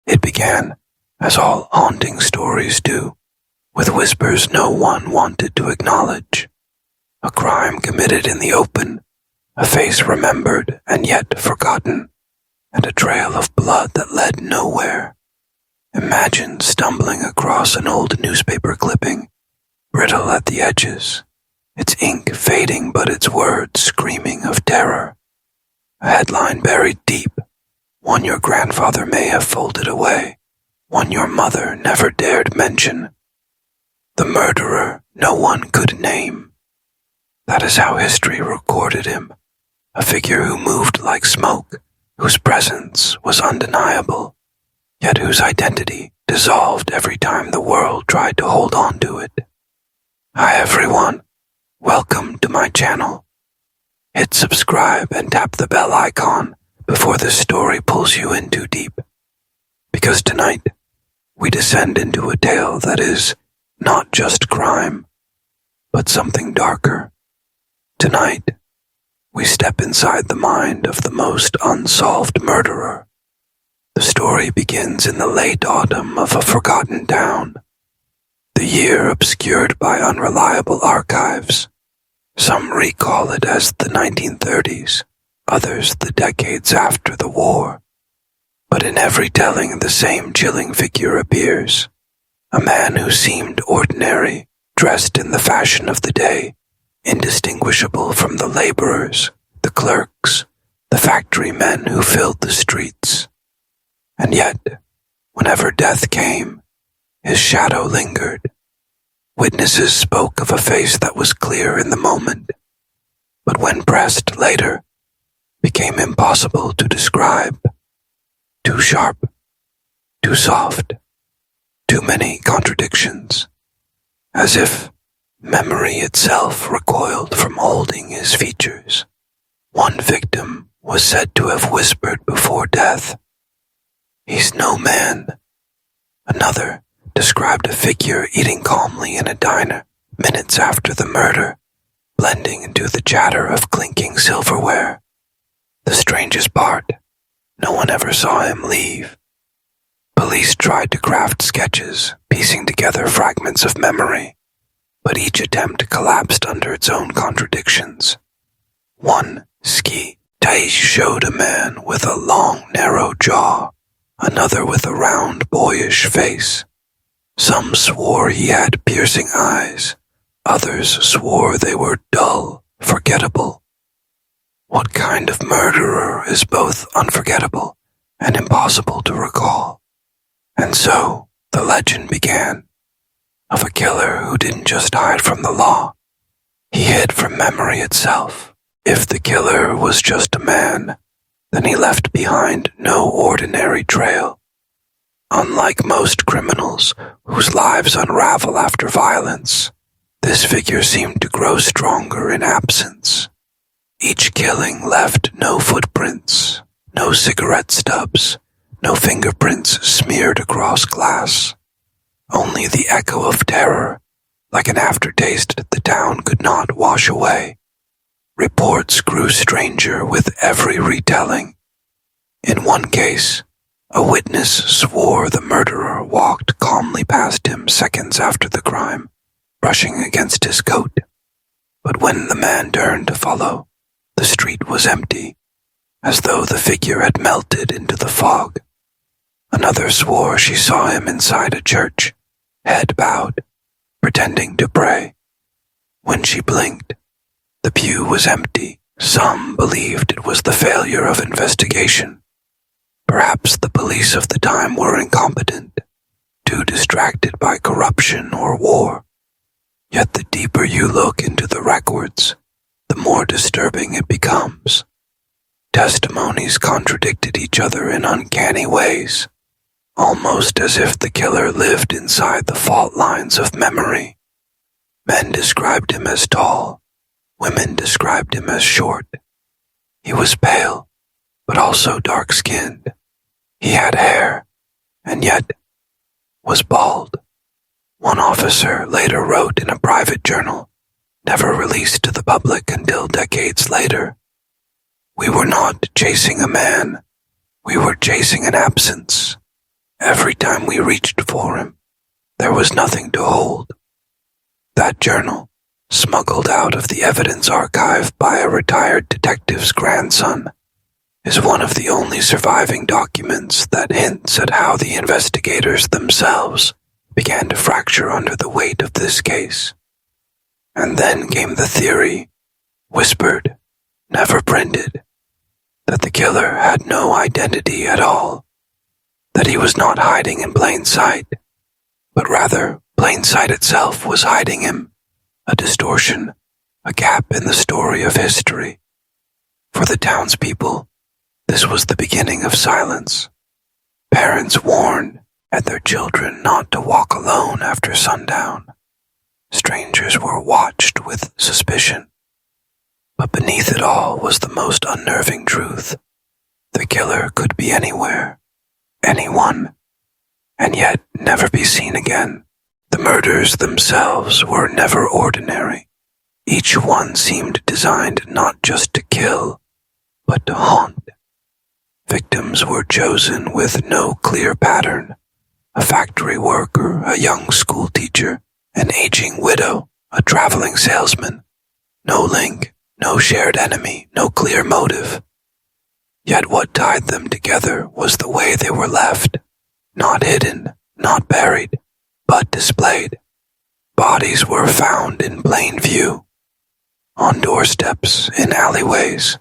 It began, as all haunting stories do, with whispers no one wanted to acknowledge. A crime committed in the open, a face remembered and yet forgotten, and a trail of blood that led nowhere. Imagine stumbling across an old newspaper clipping, brittle at the edges, its ink fading but its words screaming of terror. A headline buried deep, one your grandfather may have folded away, one your mother never dared mention. The murderer no one could name. That is how history recorded him, a figure who moved like smoke, whose presence was undeniable, yet whose identity dissolved every time the world tried to hold on to it. Hi everyone, welcome to my channel. Hit subscribe and tap the bell icon before this story pulls you in too deep. Because tonight, we descend into a tale that is not just crime, but something darker. Tonight, we step inside the mind of the most unsolved murderer. The story begins in the late autumn of a forgotten town, the year obscured by unreliable archives. Some recall it as the 1930s, others the decades after the war. But in every telling the same chilling figure appears, a man who seemed ordinary, dressed in the fashion of the day, indistinguishable from the laborers, the clerks, the factory men who filled the streets. And yet, whenever death came, his shadow lingered. Witnesses spoke of a face that was clear in the moment, but when pressed later, became impossible to describe. Too sharp, too soft, too many contradictions, as if memory itself recoiled from holding his features. One victim was said to have whispered before death, "He's no man." Another described a figure eating calmly in a diner minutes after the murder, blending into the chatter of clinking silverware. The strangest part, no one ever saw him leave. Police tried to craft sketches, piecing together fragments of memory, but each attempt collapsed under its own contradictions. One ski tape showed a man with a long, narrow jaw, another with a round, boyish face. Some swore he had piercing eyes, others swore they were dull, forgettable. What kind of murderer is both unforgettable and impossible to recall? And so the legend began, of a killer who didn't just hide from the law, he hid from memory itself. If the killer was just a man, then he left behind no ordinary trail. Unlike most criminals whose lives unravel after violence, this figure seemed to grow stronger in absence. Each killing left no footprints, no cigarette stubs, no fingerprints smeared across glass. Only the echo of terror, like an aftertaste the town could not wash away. Reports grew stranger with every retelling. In one case, a witness swore the murderer walked calmly past him seconds after the crime, brushing against his coat. But when the man turned to follow, the street was empty, as though the figure had melted into the fog. Another swore she saw him inside a church, head bowed, pretending to pray. When she blinked, the pew was empty. Some believed it was the failure of investigation. Perhaps the police of the time were incompetent, too distracted by corruption or war. Yet the deeper you look into the records, the more disturbing it becomes. Testimonies contradicted each other in uncanny ways, almost as if the killer lived inside the fault lines of memory. Men described him as tall, women described him as short. He was pale, but also dark-skinned. He had hair, and yet was bald. One officer later wrote in a private journal, never released to the public until decades later, "We were not chasing a man, we were chasing an absence. every time we reached for him, there was nothing to hold. That journal, smuggled out of the evidence archive by a retired detective's grandson, is one of the only surviving documents that hints at how the investigators themselves began to fracture under the weight of this case. And then came the theory, whispered, never printed, that the killer had no identity at all, that he was not hiding in plain sight, but rather plain sight itself was hiding him, a distortion, a gap in the story of history. For the townspeople, this was the beginning of silence. Parents warned at their children not to walk alone after sundown. Strangers were watched with suspicion. But beneath it all was the most unnerving truth. The killer could be anywhere, anyone, and yet never be seen again. The murders themselves were never ordinary. Each one seemed designed not just to kill, but to haunt. Victims were chosen with no clear pattern. A factory worker, a young school teacher, an aging widow, a traveling salesman. No link, no shared enemy, no clear motive. Yet what tied them together was the way they were left. Not hidden, not buried, but displayed. Bodies were found in plain view. On doorsteps, in alleyways,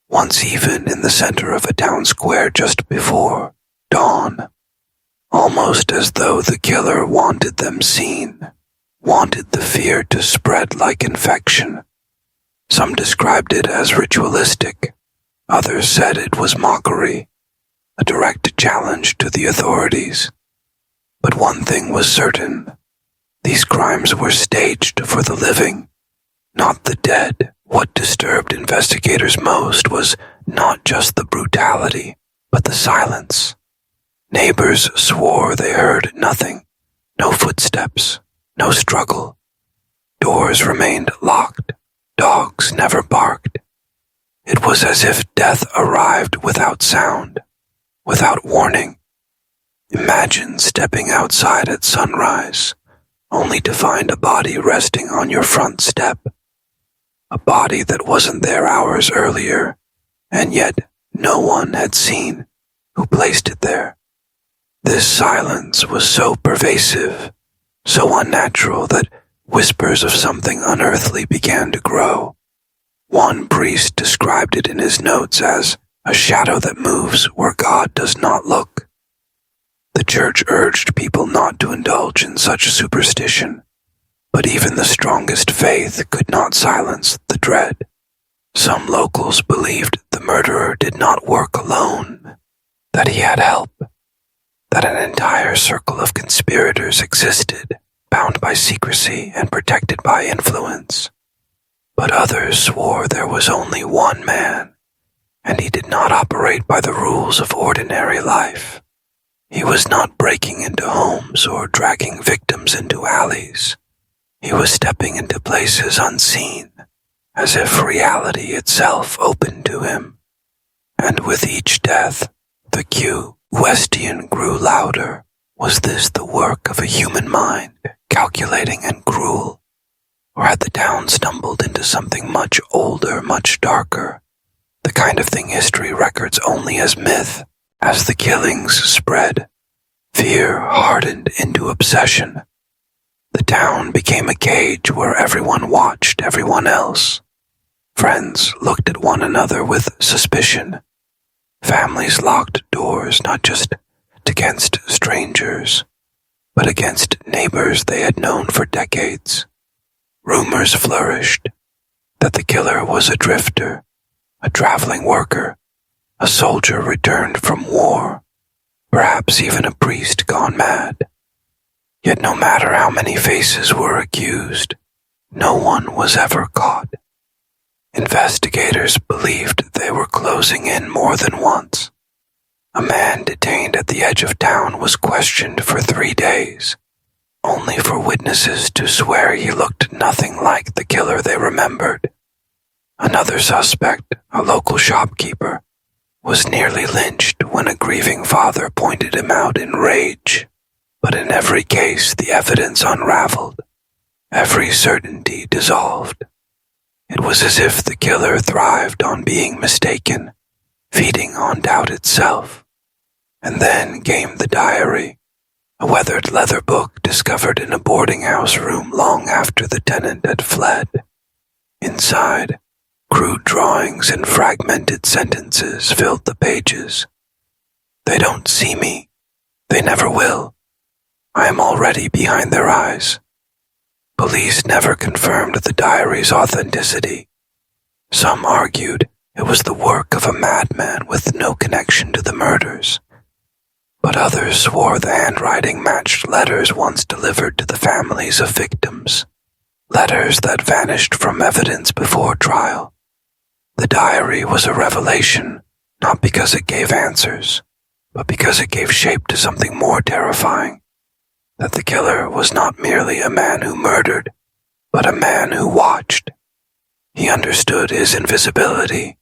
once even in the center of a town square just before dawn. Almost as though the killer wanted them seen, wanted the fear to spread like infection. Some described it as ritualistic. Others said it was mockery, a direct challenge to the authorities. But one thing was certain. These crimes were staged for the living, not the dead. What disturbed investigators most was not just the brutality, but the silence. Neighbors swore they heard nothing. No footsteps, no struggle. Doors remained locked. Dogs never barked. It was as if death arrived without sound, without warning. Imagine stepping outside at sunrise, only to find a body resting on your front step. A body that wasn't there hours earlier, and yet no one had seen who placed it there. This silence was so pervasive, so unnatural that whispers of something unearthly began to grow. One priest described it in his notes as a shadow that moves where God does not look. The church urged people not to indulge in such superstition, but even the strongest faith could not silence the dread. Some locals believed the murderer did not work alone, that he had help, that an entire circle of conspirators existed, bound by secrecy and protected by influence. But others swore there was only one man, and he did not operate by the rules of ordinary life. He was not breaking into homes or dragging victims into alleys. He was stepping into places unseen, as if reality itself opened to him. And with each death, the question grew louder. Was this the work of a human mind, calculating and cruel? Or had the town stumbled into something much older, much darker, the kind of thing history records only as myth? As the killings spread, fear hardened into obsession. The town became a cage where everyone watched everyone else. Friends looked at one another with suspicion. Families locked doors not just against strangers, but against neighbors they had known for decades. Rumors flourished that the killer was a drifter, a traveling worker, a soldier returned from war, perhaps even a priest gone mad. Yet no matter how many faces were accused, no one was ever caught. Investigators believed they were closing in more than once. A man detained at the edge of town was questioned for 3 days, only for witnesses to swear he looked nothing like the killer they remembered. Another suspect, a local shopkeeper, was nearly lynched when a grieving father pointed him out in rage. But in every case, the evidence unraveled, every certainty dissolved. It was as if the killer thrived on being mistaken, feeding on doubt itself. And then came the diary, a weathered leather book discovered in a boarding house room long after the tenant had fled. Inside, crude drawings and fragmented sentences filled the pages. They don't see me. They never will. I am already behind their eyes. Police never confirmed the diary's authenticity. Some argued it was the work of a madman with no connection to the murders. But others swore the handwriting matched letters once delivered to the families of victims, letters that vanished from evidence before trial. The diary was a revelation, not because it gave answers, but because it gave shape to something more terrifying, that the killer was not merely a man who murdered, but a man who watched. He understood his invisibility,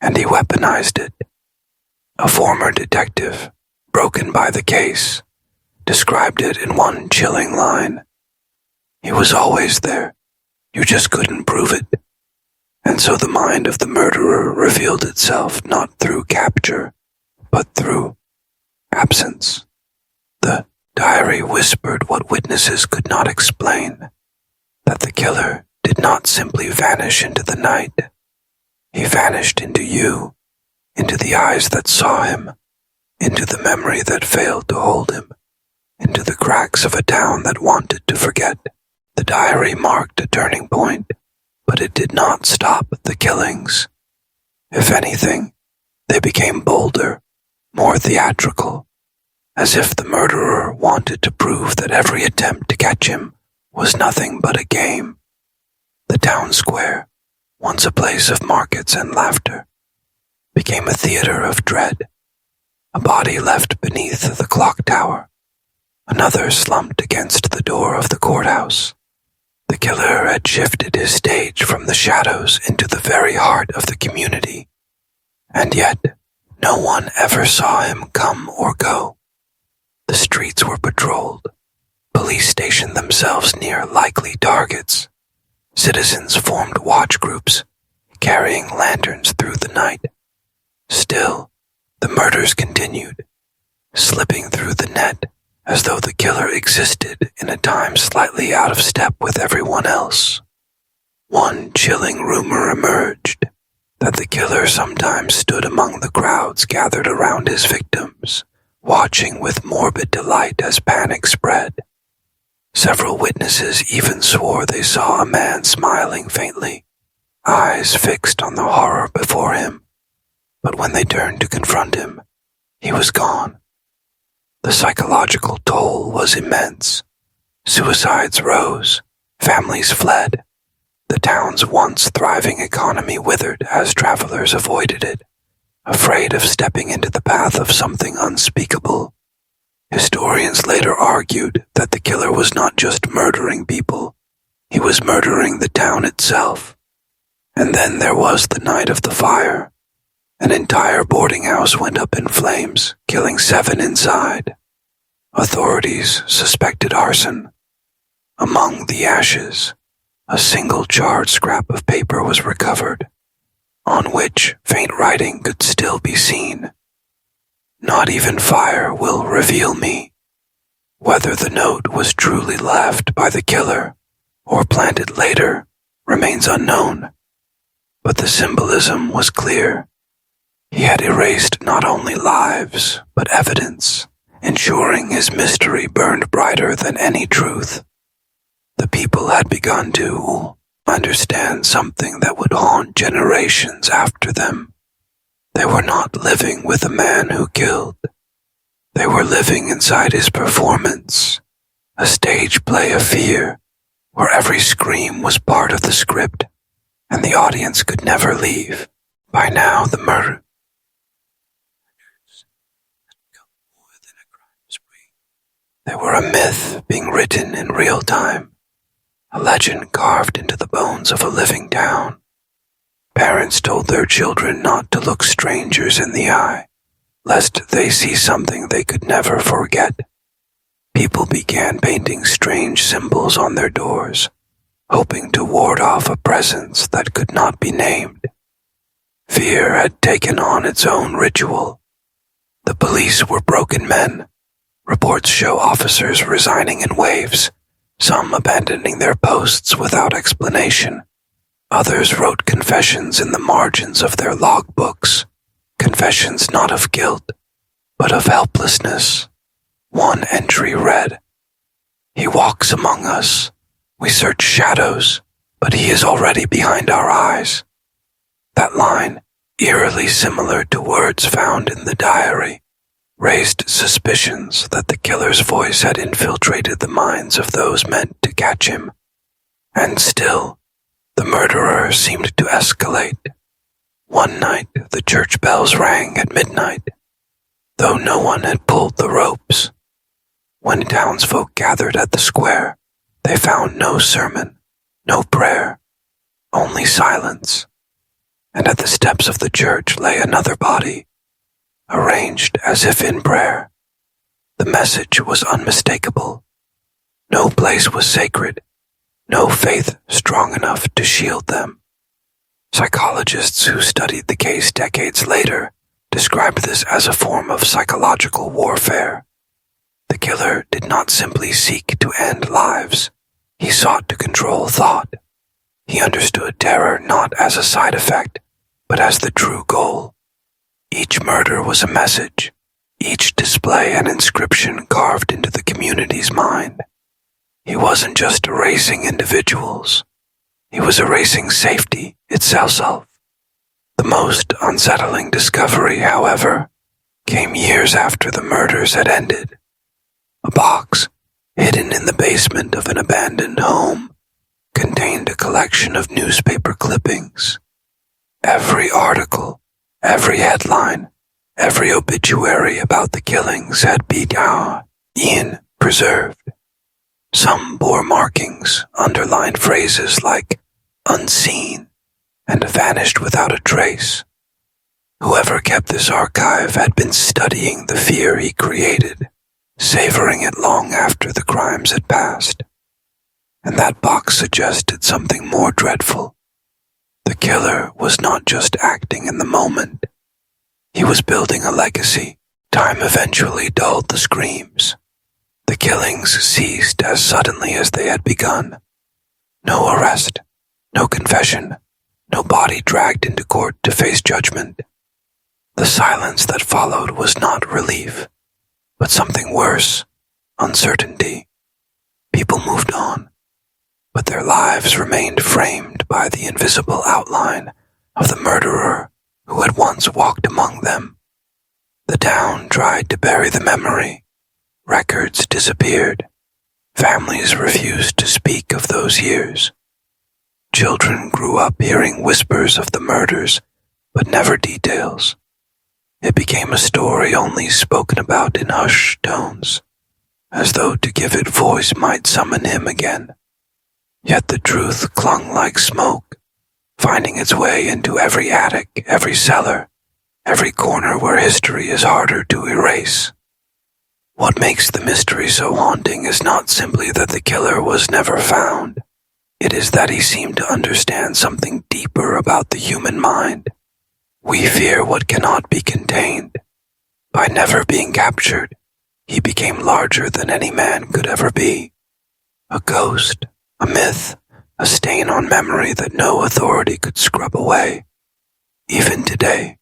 and he weaponized it. A former detective, broken by the case, described it in one chilling line. He was always there. You just couldn't prove it. And so the mind of the murderer revealed itself not through capture, but through absence. The diary whispered what witnesses could not explain, that the killer did not simply vanish into the night. He vanished into you, into the eyes that saw him, into the memory that failed to hold him, into the cracks of a town that wanted to forget. The diary marked a turning point, but it did not stop the killings. If anything, they became bolder, more theatrical, as if the murderer wanted to prove that every attempt to catch him was nothing but a game. The town square, once a place of markets and laughter, became a theater of dread. A body left beneath the clock tower. Another slumped against the door of the courthouse. The killer had shifted his stage from the shadows into the very heart of the community. And yet, no one ever saw him come or go. The streets were patrolled. Police stationed themselves near likely targets. Citizens formed watch groups, carrying lanterns through the night. Still, the murders continued, slipping through the net as though the killer existed in a time slightly out of step with everyone else. One chilling rumor emerged, that the killer sometimes stood among the crowds gathered around his victims, watching with morbid delight as panic spread. Several witnesses even swore they saw a man smiling faintly, eyes fixed on the horror before him. But when they turned to confront him, he was gone. The psychological toll was immense. Suicides rose, families fled. The town's once thriving economy withered as travelers avoided it, afraid of stepping into the path of something unspeakable. Historians later argued that the killer was not just murdering people, he was murdering the town itself. And then there was the night of the fire. An entire boarding house went up in flames, killing 7 inside. Authorities suspected arson. Among the ashes, a single charred scrap of paper was recovered, on which faint writing could still be seen. Not even fire will reveal me. Whether the note was truly left by the killer or planted later remains unknown, but the symbolism was clear. He had erased not only lives, but evidence, ensuring his mystery burned brighter than any truth. The people had begun to understand something that would haunt generations after them. They were not living with a man who killed. They were living inside his performance, a stage play of fear, where every scream was part of the script, and the audience could never leave. By now, the murders had become more than a crime spree. They were a myth being written in real time, a legend carved into the bones of a living town. Parents told their children not to look strangers in the eye, lest they see something they could never forget. People began painting strange symbols on their doors, hoping to ward off a presence that could not be named. Fear had taken on its own ritual. The police were broken men. Reports show officers resigning in waves, some abandoning their posts without explanation. Others wrote confessions in the margins of their logbooks, confessions not of guilt, but of helplessness. One entry read, "He walks among us. We search shadows, but he is already behind our eyes." That line, eerily similar to words found in the diary, raised suspicions that the killer's voice had infiltrated the minds of those meant to catch him. And still, the murderer seemed to escalate. One night, the church bells rang at midnight, though no one had pulled the ropes. When townsfolk gathered at the square, they found no sermon, no prayer, only silence. And at the steps of the church lay another body, arranged as if in prayer. The message was unmistakable. No place was sacred, no faith strong enough to shield them. Psychologists who studied the case decades later described this as a form of psychological warfare. The killer did not simply seek to end lives. He sought to control thought. He understood terror not as a side effect, but as the true goal. Each murder was a message, each display an inscription carved into the community's mind. He wasn't just erasing individuals. He was erasing safety itself. The most unsettling discovery, however, came years after the murders had ended. A box, hidden in the basement of an abandoned home, contained a collection of newspaper clippings. Every article, every headline, every obituary about the killings had been preserved. Some bore markings, underlined phrases like "unseen" and "vanished without a trace." Whoever kept this archive had been studying the fear he created, savoring it long after the crimes had passed. And that box suggested something more dreadful. The killer was not just acting in the moment. He was building a legacy. Time eventually dulled the screams. The killings ceased as suddenly as they had begun. No arrest, no confession, no body dragged into court to face judgment. The silence that followed was not relief, but something worse, uncertainty. People moved on, but their lives remained framed by the invisible outline of the murderer who had once walked among them. The town tried to bury the memory. Records disappeared. Families refused to speak of those years. Children grew up hearing whispers of the murders, but never details. It became a story only spoken about in hushed tones, as though to give it voice might summon him again. Yet the truth clung like smoke, finding its way into every attic, every cellar, every corner where history is harder to erase. What makes the mystery so haunting is not simply that the killer was never found. It is that he seemed to understand something deeper about the human mind. We fear what cannot be contained. By never being captured, he became larger than any man could ever be. A ghost, a myth, a stain on memory that no authority could scrub away. Even today,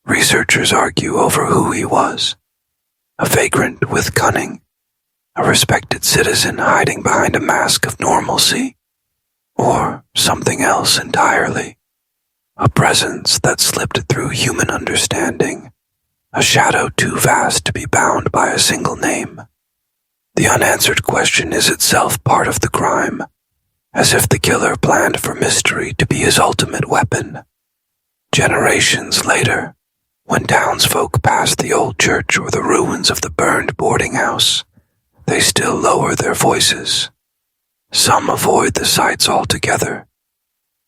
researchers argue over who he was. A vagrant with cunning, a respected citizen hiding behind a mask of normalcy, or something else entirely. A presence that slipped through human understanding, a shadow too vast to be bound by a single name. The unanswered question is itself part of the crime, as if the killer planned for mystery to be his ultimate weapon. Generations later, when townsfolk pass the old church or the ruins of the burned boarding house, they still lower their voices. Some avoid the sights altogether.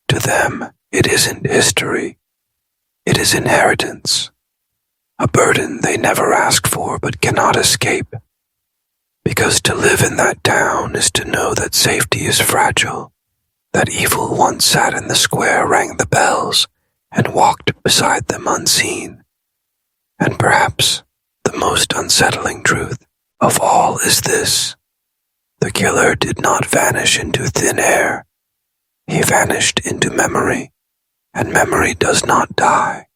To them, It isn't history, it is inheritance, a burden they never asked for but cannot escape. Because to live in that town is to know that safety is fragile, that evil once sat in the square, rang the bells, and walked beside them unseen. And perhaps the most unsettling truth of all is this: the killer did not vanish into thin air. He vanished into memory, and memory does not die.